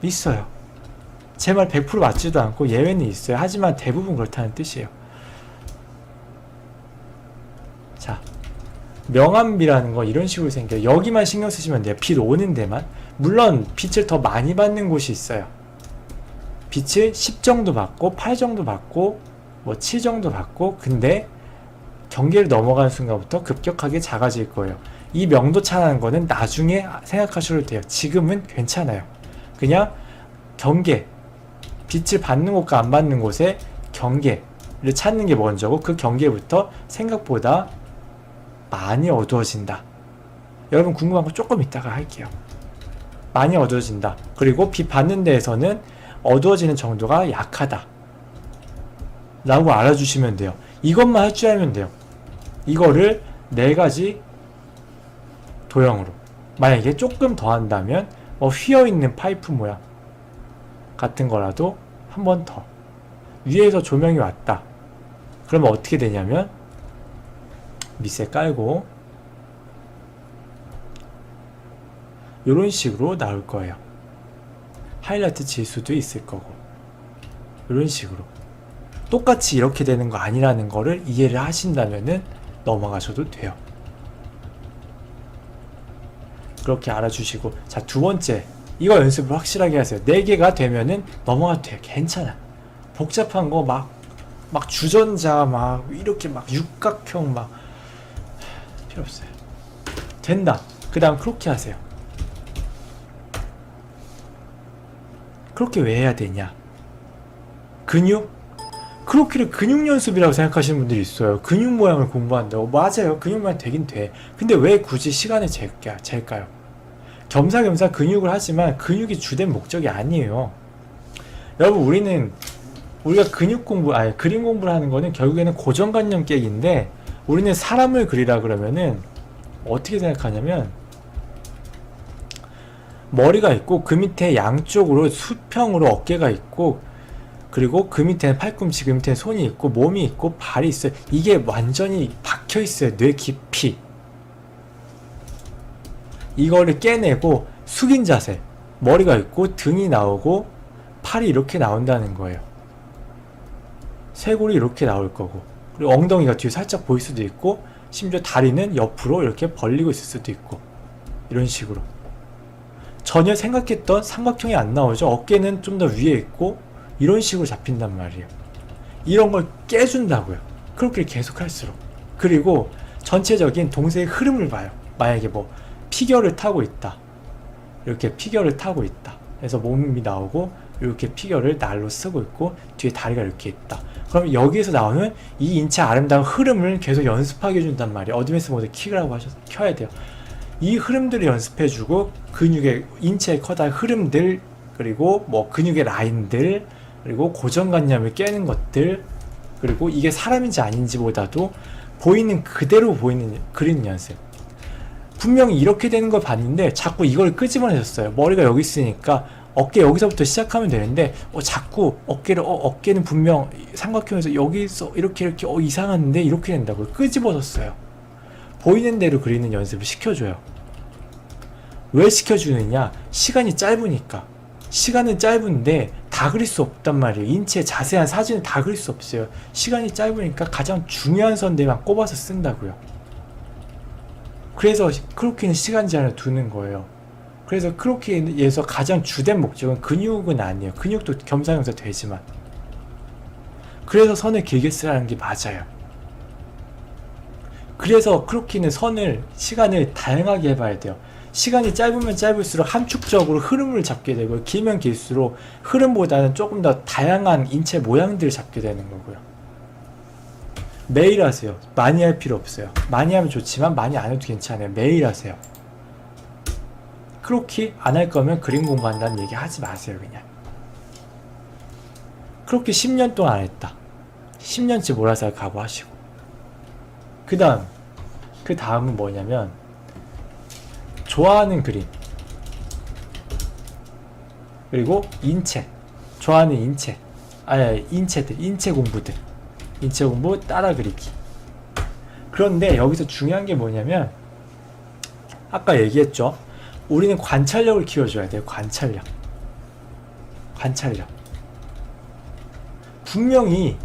있어요. 제 말 100% 맞지도 않고 예외는 있어요. 하지만 대부분 그렇다는 뜻이에요. 자, 명암비라는 거 이런 식으로 생겨요. 여기만 신경 쓰시면 돼요. 빛 오는 데만. 물론 빛을 더 많이 받는 곳이 있어요. 빛을 10 정도 받고 8 정도 받고 뭐 7 정도 받고, 근데 경계를 넘어가는 순간부터 급격하게 작아질 거예요. 이 명도 차라는 거는 나중에 생각하셔도 돼요. 지금은 괜찮아요. 그냥 경계, 빛을 받는 곳과 안 받는 곳의 경계를 찾는 게 먼저고, 그 경계부터 생각보다 많이 어두워진다. 여러분 궁금한 거 조금 이따가 할게요. 많이 어두워진다. 그리고 빛 받는 데에서는 어두워지는 정도가 약하다 라고 알아주시면 돼요. 이것만 할 줄 알면 돼요. 이거를 4가지 도형으로, 만약에 조금 더 한다면 휘어있는 파이프 모양 같은 거라도 한 번 더, 위에서 조명이 왔다 그러면 어떻게 되냐면 밑에 깔고 이런 식으로 나올 거예요. 하이라이트 질 수도 있을 거고, 이런 식으로 똑같이 이렇게 되는 거 아니라는 거를 이해를 하신다면은 넘어가셔도 돼요. 그렇게 알아주시고, 자, 두 번째, 이거 연습을 확실하게 하세요. 4개가 되면은 넘어가도 돼요. 괜찮아. 복잡한 거 막 주전자 막 이렇게 막 육각형 막 필요 없어요. 된다. 그 다음 크로키 하세요. 크로키 왜 해야 되냐? 근육? 크로키를 근육 연습이라고 생각하시는 분들이 있어요. 근육 모양을 공부한다고. 맞아요. 근육 모양 되긴 돼. 근데 왜 굳이 시간을 잴까요? 겸사겸사 근육을 하지만 근육이 주된 목적이 아니에요. 여러분, 우리가 그림 공부를 하는 거는 결국에는 고정관념 깨기인데, 우리는 사람을 그리라 그러면은 어떻게 생각하냐면, 머리가 있고 그 밑에 양쪽으로 수평으로 어깨가 있고, 그리고 그 밑에는 팔꿈치, 그 밑에는 손이 있고 몸이 있고 발이 있어요. 이게 완전히 박혀 있어요. 뇌 깊이. 이거를 깨내고 숙인 자세, 머리가 있고 등이 나오고 팔이 이렇게 나온다는 거예요. 쇄골이 이렇게 나올 거고, 그리고 엉덩이가 뒤에 살짝 보일 수도 있고, 심지어 다리는 옆으로 이렇게 벌리고 있을 수도 있고, 이런 식으로 전혀 생각했던 삼각형이 안 나오죠. 어깨는 좀 더 위에 있고 이런 식으로 잡힌단 말이에요. 이런 걸 깨준다고요. 그렇게 계속 할수록. 그리고 전체적인 동세의 흐름을 봐요. 만약에 뭐 피겨를 타고 있다, 이렇게 피겨를 타고 있다, 그래서 몸이 나오고 이렇게 피겨를 날로 쓰고 있고 뒤에 다리가 이렇게 있다. 그럼 여기에서 나오는 이 인체 아름다운 흐름을 계속 연습하게 해준단 말이에요. 어드밴스 모드 키라고 켜야 돼요. 이 흐름들을 연습해주고, 근육의, 인체의 커다란 흐름들, 그리고 뭐 근육의 라인들, 그리고 고정관념을 깨는 것들, 그리고 이게 사람인지 아닌지 보다도 보이는 그대로 그리는 연습. 분명히 이렇게 되는 걸 봤는데 자꾸 이걸 끄집어내셨어요. 머리가 여기 있으니까 어깨 여기서부터 시작하면 되는데 자꾸 어깨는 분명 삼각형에서 여기서 이렇게 이상한데 이렇게 된다고요. 끄집어졌어요. 보이는 대로 그리는 연습을 시켜줘요. 왜 시켜주느냐? 시간이 짧으니까. 시간은 짧은데 다 그릴 수 없단 말이에요. 인체의 자세한 사진을 다 그릴 수 없어요. 시간이 짧으니까 가장 중요한 선들만 꼽아서 쓴다고요. 그래서 크로키는 시간 제한을 두는 거예요. 그래서 크로키에서 가장 주된 목적은 근육은 아니에요. 근육도 겸사겸사 되지만. 그래서 선을 길게 쓰라는 게 맞아요. 그래서 크로키는 시간을 다양하게 해봐야 돼요. 시간이 짧으면 짧을수록 함축적으로 흐름을 잡게 되고, 길면 길수록 흐름보다는 조금 더 다양한 인체 모양들을 잡게 되는 거고요. 매일 하세요. 많이 할 필요 없어요. 많이 하면 좋지만 많이 안 해도 괜찮아요. 매일 하세요. 크로키 안 할 거면 그림 공부한다는 얘기 하지 마세요. 그냥 크로키 10년 동안 안 했다, 10년치 몰아서 각오하시고, 그 다음은 뭐냐면 좋아하는 그림, 그리고 인체, 좋아하는 인체 공부 따라 그리기. 그런데 여기서 중요한 게 뭐냐면, 아까 얘기했죠. 우리는 관찰력을 키워줘야 돼요. 관찰력. 관찰력. 분명히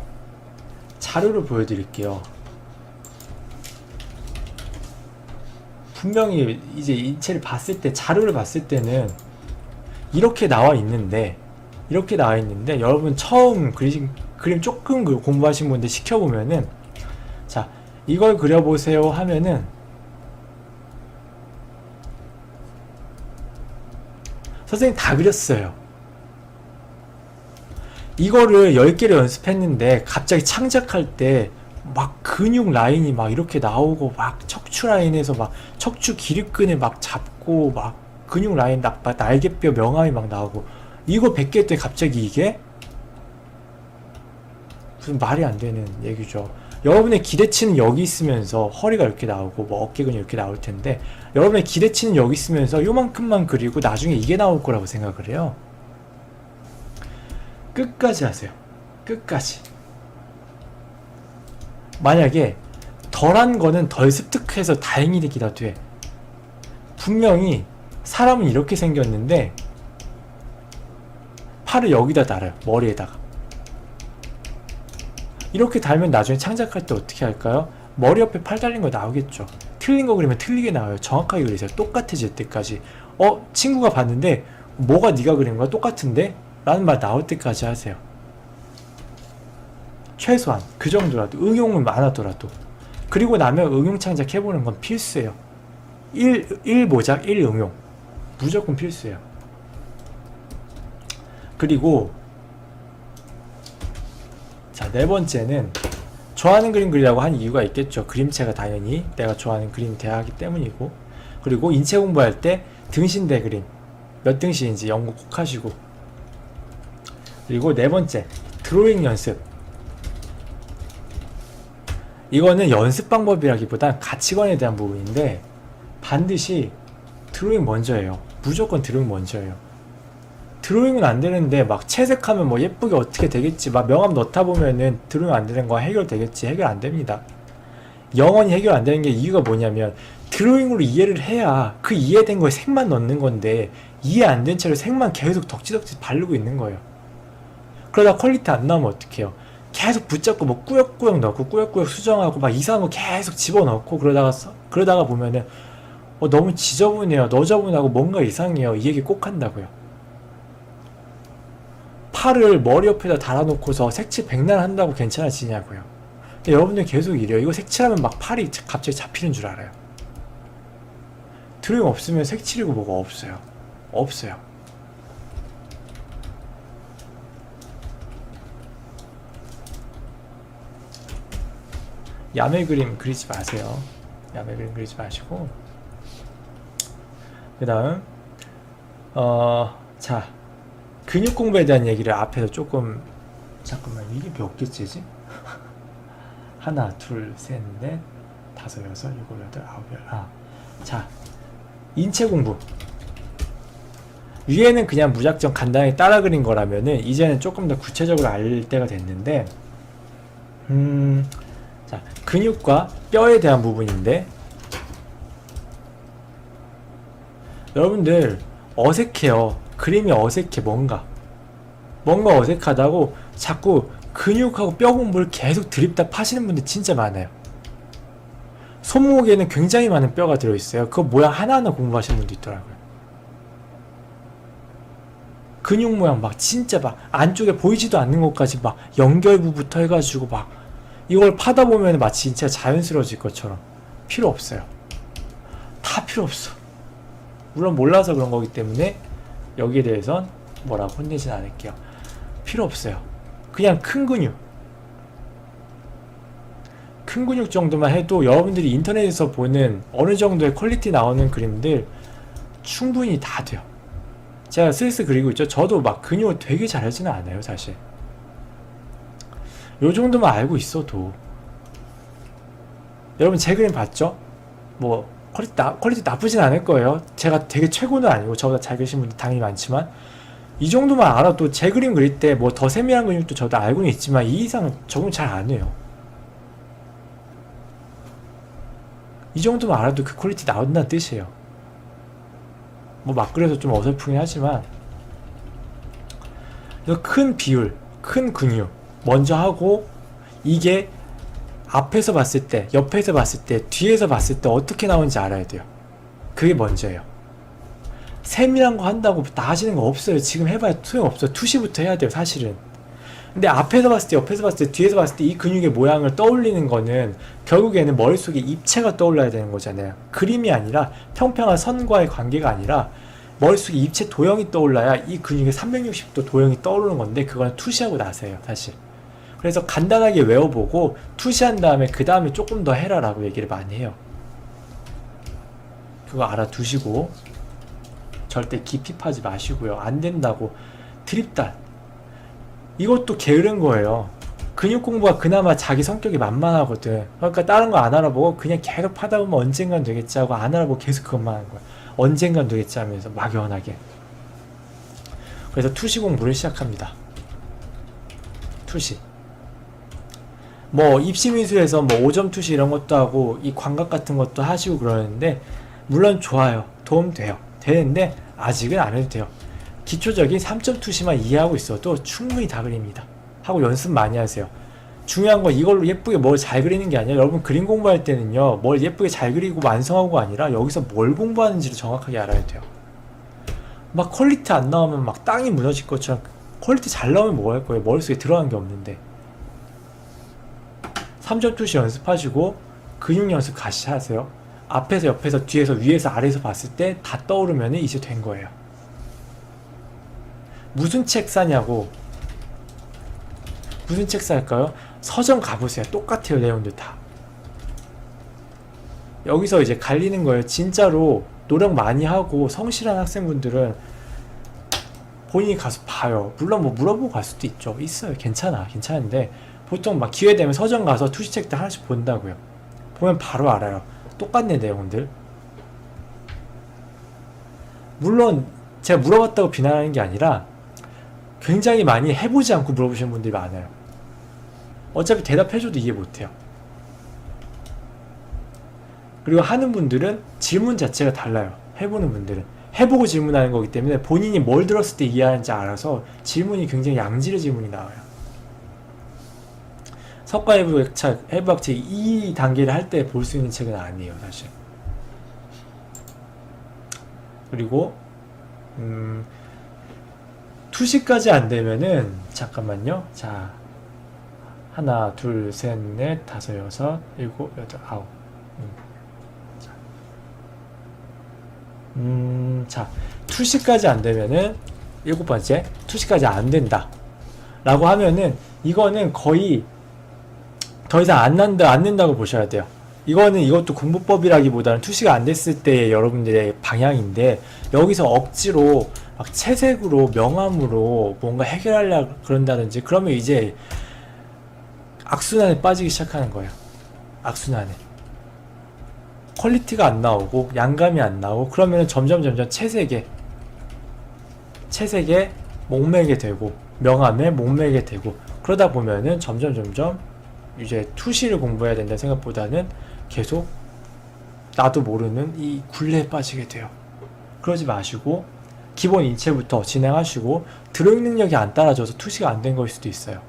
자료를 보여드릴게요. 분명히 이제 인체를 봤을 때, 자료를 봤을 때는 이렇게 나와 있는데 여러분 처음 그림 조금 공부하신 분들 시켜보면은, 자, 이걸 그려보세요 하면은 선생님 다 그렸어요. 이거를 10개를 연습했는데 갑자기 창작할 때 막 근육 라인이 막 이렇게 나오고, 막 척추 라인에서 막 척추 기립근을 막 잡고, 막 근육 라인 막 날개뼈 명암이 막 나오고, 이거 100개 했더니 갑자기 이게 무슨 말이 안 되는 얘기죠. 여러분의 기대치는 여기 있으면서 허리가 이렇게 나오고 뭐 어깨근이 이렇게 나올 텐데, 여러분의 기대치는 여기 있으면서 요만큼만 그리고 나중에 이게 나올 거라고 생각을 해요. 끝까지 하세요. 끝까지. 만약에 덜한 거는 덜 습득해서 다행이 되기라도 해. 분명히 사람은 이렇게 생겼는데 팔을 여기다 달아요. 머리에다가. 이렇게 달면 나중에 창작할 때 어떻게 할까요? 머리 옆에 팔 달린 거 나오겠죠. 틀린 거 그리면 틀리게 나와요. 정확하게 그리세요. 똑같아질 때까지. 친구가 봤는데 뭐가 네가 그린 거야? 똑같은데? 라는 말 나올 때까지 하세요. 최소한 그 정도라도, 응용은 많아더라도. 그리고 나면 응용 창작 해보는 건 필수예요. 1 모작 1 응용 무조건 필수예요. 그리고 자, 네 번째는 좋아하는 그림 그리라고 한 이유가 있겠죠. 그림체가 당연히 내가 좋아하는 그림이 돼야 하기 때문이고, 그리고 인체 공부할 때 등신대 그림 몇 등신인지 연구 꼭 하시고, 그리고 네 번째 드로잉 연습. 이거는 연습 방법이라기보단 가치관에 대한 부분인데, 반드시 드로잉 먼저예요. 무조건 드로잉 먼저예요. 드로잉은 안 되는데 막 채색하면 뭐 예쁘게 어떻게 되겠지, 막 명암 넣다 보면은 드로잉 안 되는 거 해결되겠지. 해결 안 됩니다. 영원히 해결 안 되는 게 이유가 뭐냐면, 드로잉으로 이해를 해야 그 이해된 거에 색만 넣는 건데, 이해 안 된 채로 색만 계속 덕지덕지 바르고 있는 거예요. 그러다 퀄리티 안 나오면 어떡해요? 계속 붙잡고 뭐 꾸역꾸역 넣고 꾸역꾸역 수정하고 막 이상한 거 계속 집어넣고, 그러다가 보면은 너무 지저분해요. 너저분하고 뭔가 이상해요. 이 얘기 꼭 한다고요. 팔을 머리 옆에다 달아놓고서 색칠 백날 한다고 괜찮아지냐고요. 근데 여러분들 계속 이래요. 이거 색칠하면 막 팔이 갑자기 잡히는 줄 알아요. 드로잉 없으면 색칠이고 뭐가 없어요. 없어요. 야매 그림 그리지 마세요. 야매 그림 그리지 마시고, 그 다음 자, 근육 공부에 대한 얘기를 앞에서 조금, 잠깐만, 이게 몇 개째지? 하나, 둘, 셋, 넷, 다섯, 여섯, 일곱, 여덟, 아홉, 열. 자, 인체 공부. 위에는 그냥 무작정 간단히 따라 그린 거라면은 이제는 조금 더 구체적으로 알 때가 됐는데, 자, 근육과 뼈에 대한 부분인데, 여러분들 어색해요. 그림이 어색해. 뭔가 어색하다고 자꾸 근육하고 뼈 공부를 계속 드립다 파시는 분들 진짜 많아요. 손목에는 굉장히 많은 뼈가 들어있어요. 그 모양 하나하나 공부하시는 분도 있더라고요. 근육 모양 막 진짜 막 안쪽에 보이지도 않는 것까지 막 연결부부터 해가지고 막 이걸 파다 보면 마치 진짜 자연스러워질 것처럼. 필요 없어요. 다 필요 없어. 물론 몰라서 그런 거기 때문에 여기에 대해선 뭐라고 혼내진 않을게요. 필요 없어요. 그냥 큰 근육 정도만 해도 여러분들이 인터넷에서 보는 어느 정도의 퀄리티 나오는 그림들 충분히 다 돼요. 제가 슬슬 그리고 있죠. 저도 막 근육을 되게 잘하지는 않아요, 사실. 요 정도만 알고 있어도. 여러분 제 그림 봤죠? 뭐 퀄리티 나쁘진 않을 거예요. 제가 되게 최고는 아니고 저보다 잘 그리신 분들 당연히 많지만, 이 정도만 알아도 제 그림 그릴 때 뭐 더 세밀한 근육도 저도 알고는 있지만 이 이상은 적응 잘 안 해요. 이 정도만 알아도 그 퀄리티 나온다는 뜻이에요. 뭐 막 그래서 좀 어설프긴 하지만, 그래서 큰 비율, 큰 근육 먼저 하고, 이게 앞에서 봤을 때, 옆에서 봤을 때, 뒤에서 봤을 때 어떻게 나오는지 알아야 돼요. 그게 먼저예요. 세밀한 거 한다고 다 하시는 거 없어요. 지금 해봐야 소용없어요. 투시부터 해야 돼요, 사실은. 근데 앞에서 봤을 때, 옆에서 봤을 때, 뒤에서 봤을 때 이 근육의 모양을 떠올리는 거는 결국에는 머릿속에 입체가 떠올라야 되는 거잖아요. 그림이 아니라, 평평한 선과의 관계가 아니라 머릿속에 입체 도형이 떠올라야 이 근육의 360도 도형이 떠오르는 건데, 그거는 투시하고 나서예요, 사실. 그래서 간단하게 외워보고 투시한 다음에 그 다음에 조금 더 해라 라고 얘기를 많이 해요. 그거 알아두시고 절대 깊이 파지 마시고요. 안 된다고 드립다, 이것도 게으른 거예요. 근육 공부가 그나마 자기 성격이 만만하거든. 그러니까 다른 거 안 알아보고 그냥 계속 파다 보면 언젠간 되겠지 하고 안 알아보고 계속 그것만 하는 거야. 언젠간 되겠지 하면서 막연하게. 그래서 투시 공부를 시작합니다. 투시. 뭐 입시민수에서 뭐 5점 투시 이런 것도 하고 이 광각 같은 것도 하시고 그러는데, 물론 좋아요. 도움 돼요. 되는데 아직은 안 해도 돼요. 기초적인 3점 투시만 이해하고 있어도 충분히 다 그립니다. 하고 연습 많이 하세요. 중요한 건 이걸로 예쁘게 뭘 잘 그리는 게 아니라, 여러분 그림 공부할 때는요, 뭘 예쁘게 잘 그리고 완성하고가 아니라 여기서 뭘 공부하는지를 정확하게 알아야 돼요. 막 퀄리티 안 나오면 막 땅이 무너질 것처럼, 퀄리티 잘 나오면 뭐 할 거예요? 머릿속에 들어간 게 없는데. 3점 투시 연습하시고 근육 연습 같이 하세요. 앞에서, 옆에서, 뒤에서, 위에서, 아래에서 봤을 때 다 떠오르면 이제 된 거예요. 무슨 책 사냐고. 무슨 책 살까요? 서점 가보세요. 똑같아요, 내용들 다. 여기서 이제 갈리는 거예요. 진짜로 노력 많이 하고 성실한 학생분들은 본인이 가서 봐요. 물론 뭐 물어보고 갈 수도 있죠. 있어요. 괜찮은데 보통 막 기회 되면 서점 가서 투시책들 하나씩 본다고요. 보면 바로 알아요. 똑같네, 내용들. 물론 제가 물어봤다고 비난하는 게 아니라, 굉장히 많이 해보지 않고 물어보시는 분들이 많아요. 어차피 대답해줘도 이해 못해요. 그리고 하는 분들은 질문 자체가 달라요. 해보는 분들은 해보고 질문하는 거기 때문에 본인이 뭘 들었을 때 이해하는지 알아서 질문이 굉장히 양질의 질문이 나와요. 석가 해부학책 이 단계를 할 때 볼 수 있는 책은 아니에요, 사실. 그리고 투시까지 안 되면은, 잠깐만요. 자, 하나, 둘, 셋, 넷, 다섯, 여섯, 일곱, 여덟, 아홉. 자, 투시까지 안 되면은, 일곱 번째, 투시까지 안 된다 라고 하면은, 이거는 거의 더 이상 안 된다고 보셔야 돼요. 이것도 공부법이라기보다는 투시가 안 됐을 때의 여러분들의 방향인데, 여기서 억지로 막 채색으로 명암으로 뭔가 해결하려고 그런다든지, 그러면 이제 악순환에 빠지기 시작하는 거예요. 악순환에. 퀄리티가 안 나오고 양감이 안 나오고, 그러면 점점 채색에 목매게 되고, 명암에 목매게 되고, 그러다 보면은 점점 이제 투시를 공부해야 된다는 생각보다는 계속 나도 모르는 이 굴레에 빠지게 돼요. 그러지 마시고 기본 인체부터 진행하시고, 드로잉 능력이 안 따라줘서 투시가 안 된 거일 수도 있어요.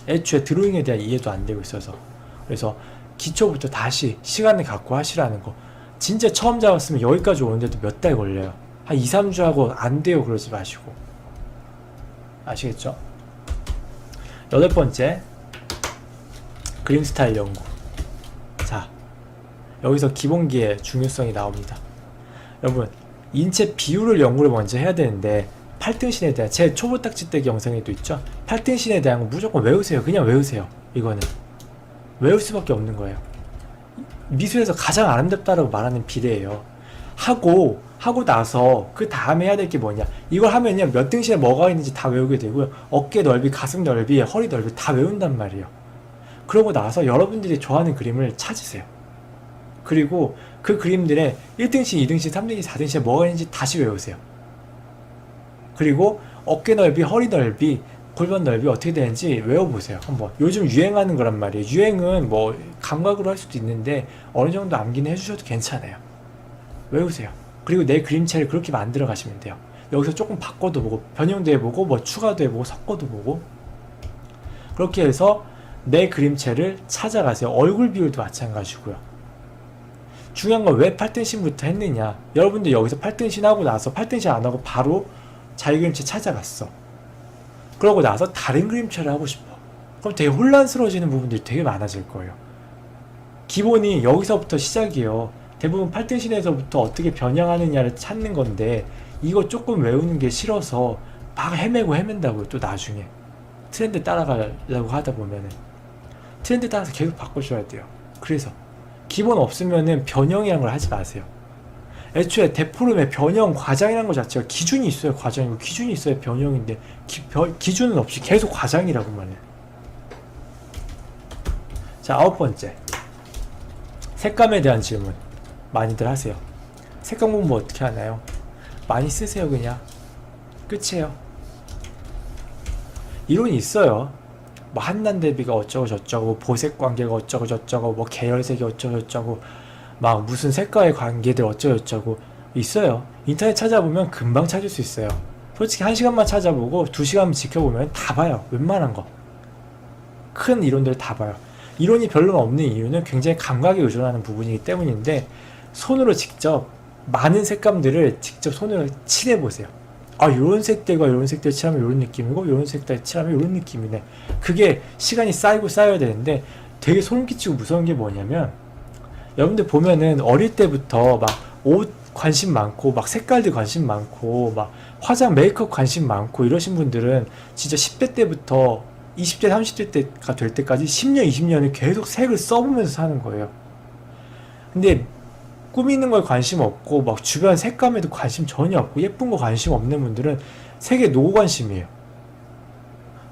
애초에 드로잉에 대한 이해도 안 되고 있어서. 그래서 기초부터 다시 시간을 갖고 하시라는 거. 진짜 처음 잡았으면 여기까지 오는데도 몇 달 걸려요. 한 2, 3주 하고 안 돼요 그러지 마시고. 아시겠죠? 여덟 번째, 그림 스타일 연구. 자, 여기서 기본기의 중요성이 나옵니다. 여러분, 인체 비율을 연구를 먼저 해야 되는데, 팔등신에 대한, 제 초보 딱지떼기 영상에도 있죠? 팔등신에 대한 거 무조건 외우세요. 그냥 외우세요. 이거는 외울 수밖에 없는 거예요. 미술에서 가장 아름답다라고 말하는 비례예요. 하고 나서 그 다음에 해야 될 게 뭐냐, 이걸 하면요 몇 등신에 뭐가 있는지 다 외우게 되고요, 어깨 넓이, 가슴 넓이, 허리 넓이 다 외운단 말이에요. 그러고 나서 여러분들이 좋아하는 그림을 찾으세요. 그리고 그 그림들의 1등신, 2등신, 3등신, 4등신에 뭐가 있는지 다시 외우세요. 그리고 어깨 넓이, 허리 넓이, 골반 넓이 어떻게 되는지 외워보세요. 한번. 요즘 유행하는 거란 말이에요. 유행은 뭐 감각으로 할 수도 있는데 어느 정도 암기는 해주셔도 괜찮아요. 외우세요. 그리고 내 그림체를 그렇게 만들어 가시면 돼요. 여기서 조금 바꿔도 보고 변형도 해보고 뭐 추가도 해보고 섞어도 보고 그렇게 해서 내 그림체를 찾아가세요. 얼굴 비율도 마찬가지고요. 중요한 건 왜 8등신부터 했느냐. 여러분들 여기서 8등신 하고 나서 8등신 안 하고 바로 자기 그림체 찾아갔어. 그러고 나서 다른 그림체를 하고 싶어. 그럼 되게 혼란스러워지는 부분들이 되게 많아질 거예요. 기본이 여기서부터 시작이에요. 대부분 8등신에서부터 어떻게 변형하느냐를 찾는 건데 이거 조금 외우는 게 싫어서 막 헤매고 헤맨다고요. 또 나중에 트렌드 따라가려고 하다 보면은 트렌드 따라서 계속 바꿔줘야 돼요. 그래서 기본 없으면은 변형이라는 걸 하지 마세요. 애초에 데포름의 변형 과장이라는 것 자체가 기준이 있어야 과장이고 기준이 있어야 변형인데 기준은 없이 계속 과장이라고 말해요. 자, 9번째, 색감에 대한 질문 많이들 하세요. 색감 공부 어떻게 하나요? 많이 쓰세요. 그냥 끝이에요. 이론이 있어요. 뭐 한난 대비가 어쩌고 저쩌고, 보색 관계가 어쩌고 저쩌고, 뭐 계열색이 어쩌고 저쩌고, 막 무슨 색과의 관계들 어쩌고 저쩌고 있어요. 인터넷 찾아보면 금방 찾을 수 있어요. 솔직히 1시간만 찾아보고 2시간 지켜보면 다 봐요. 웬만한 거 큰 이론들 다 봐요. 이론이 별로 없는 이유는 굉장히 감각에 의존하는 부분이기 때문인데 손으로 직접 많은 색감들을 직접 손으로 칠해보세요. 아, 요런 색들과 요런 색들 칠하면 요런 느낌이고 요런 색들 칠하면 요런 느낌이네. 그게 시간이 쌓이고 쌓여야 되는데 되게 소름 끼치고 무서운 게 뭐냐면 여러분들 보면은 어릴 때부터 막 옷 관심 많고 막 색깔들 관심 많고 막 화장 메이크업 관심 많고 이러신 분들은 진짜 10대 때부터 20대 30대 때가 될 때까지 10년 20년을 계속 색을 써보면서 사는 거예요. 근데 꾸미는 걸 관심 없고 막 주변 색감에도 관심 전혀 없고 예쁜 거 관심 없는 분들은 색에 노관심이에요.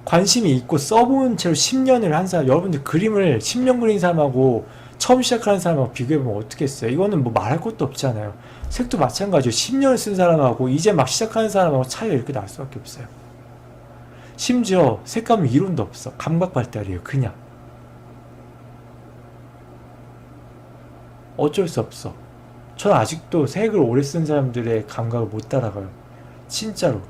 관심이 있고 써본 채로 10년을 한 사람, 여러분들 그림을 10년 그린 사람하고 처음 시작하는 사람하고 비교해보면 어떻게 했어요? 이거는 뭐 말할 것도 없잖아요. 색도 마찬가지예요. 10년을 쓴 사람하고 이제 막 시작하는 사람하고 차이가 이렇게 날 수밖에 없어요. 심지어 색감 이론도 없어. 감각 발달이에요. 그냥 어쩔 수 없어. 저는 아직도 색을 오래 쓴 사람들의 감각을 못 따라가요. 진짜로.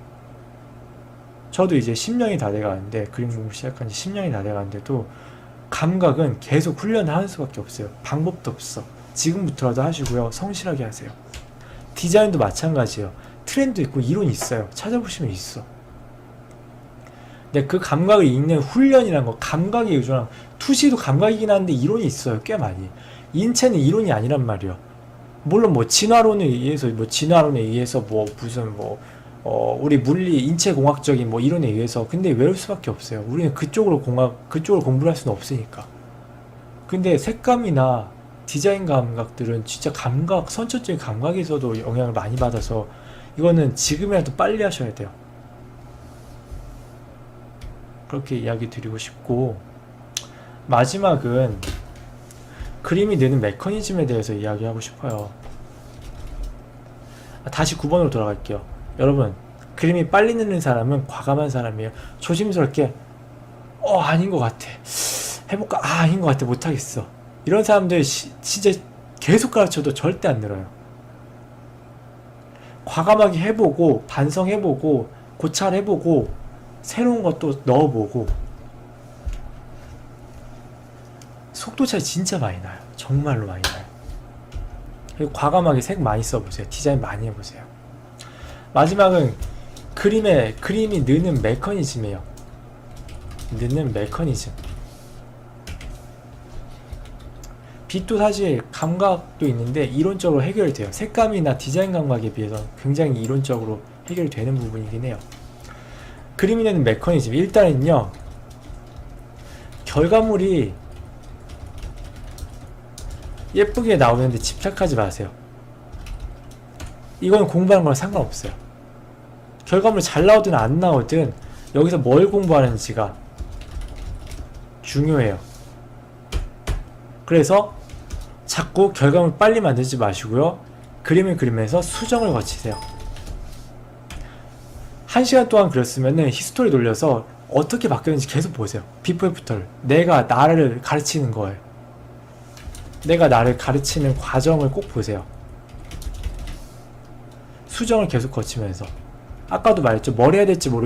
저도 이제 10년이 다 돼가는데, 그림 공부 시작한 지 10년이 다 돼가는데도 감각은 계속 훈련을 하는 수밖에 없어요. 방법도 없어. 지금부터라도 하시고요. 성실하게 하세요. 디자인도 마찬가지예요. 트렌드 있고 이론이 있어요. 찾아보시면 있어. 근데 그 감각을 읽는 훈련이란 거, 감각에 의존한, 투시도 감각이긴 한데 이론이 있어요. 꽤 많이. 인체는 이론이 아니란 말이에요. 물론 뭐 진화론에 의해서 뭐 무슨 뭐 우리 물리 인체공학적인 뭐 이론에 의해서 근데 외울 수밖에 없어요. 우리는 그쪽으로 공부를 할 수는 없으니까. 근데 색감이나 디자인 감각들은 진짜 감각, 선천적인 감각에서도 영향을 많이 받아서 이거는 지금이라도 빨리 하셔야 돼요. 그렇게 이야기 드리고 싶고, 마지막은 그림이 느는 메커니즘에 대해서 이야기하고 싶어요. 다시 9번으로 돌아갈게요. 여러분, 그림이 빨리 느는 사람은 과감한 사람이에요. 조심스럽게 아닌 것 같아, 해볼까? 아닌 것 같아, 못하겠어. 이런 사람들 진짜 계속 가르쳐도 절대 안 늘어요. 과감하게 해보고 반성해보고 고찰해보고 새로운 것도 넣어보고 속도 차이 진짜 많이 나요. 정말로 많이 나요. 그리고 과감하게 색 많이 써보세요. 디자인 많이 해보세요. 마지막은 그림이 느는 메커니즘이에요. 느는 메커니즘. 빛도 사실 감각도 있는데 이론적으로 해결이 돼요. 색감이나 디자인 감각에 비해서 굉장히 이론적으로 해결이 되는 부분이긴 해요. 그림이 느는 메커니즘. 일단은요, 결과물이 예쁘게 나오는데 집착하지 마세요. 이건 공부하는 거랑 상관없어요. 결과물이 잘 나오든 안 나오든 여기서 뭘 공부하는지가 중요해요. 그래서 자꾸 결과물 빨리 만들지 마시고요. 그림을 그리면서 수정을 거치세요. 1시간 동안 그렸으면 히스토리 돌려서 어떻게 바뀌었는지 계속 보세요. 비포 애프터를. 내가 나를 가르치는 거예요. 내가 나를 가르치는 과정을 꼭 보세요. 수정을 계속 거치면서. 아까도 말했죠. 뭘 해야 될지 모르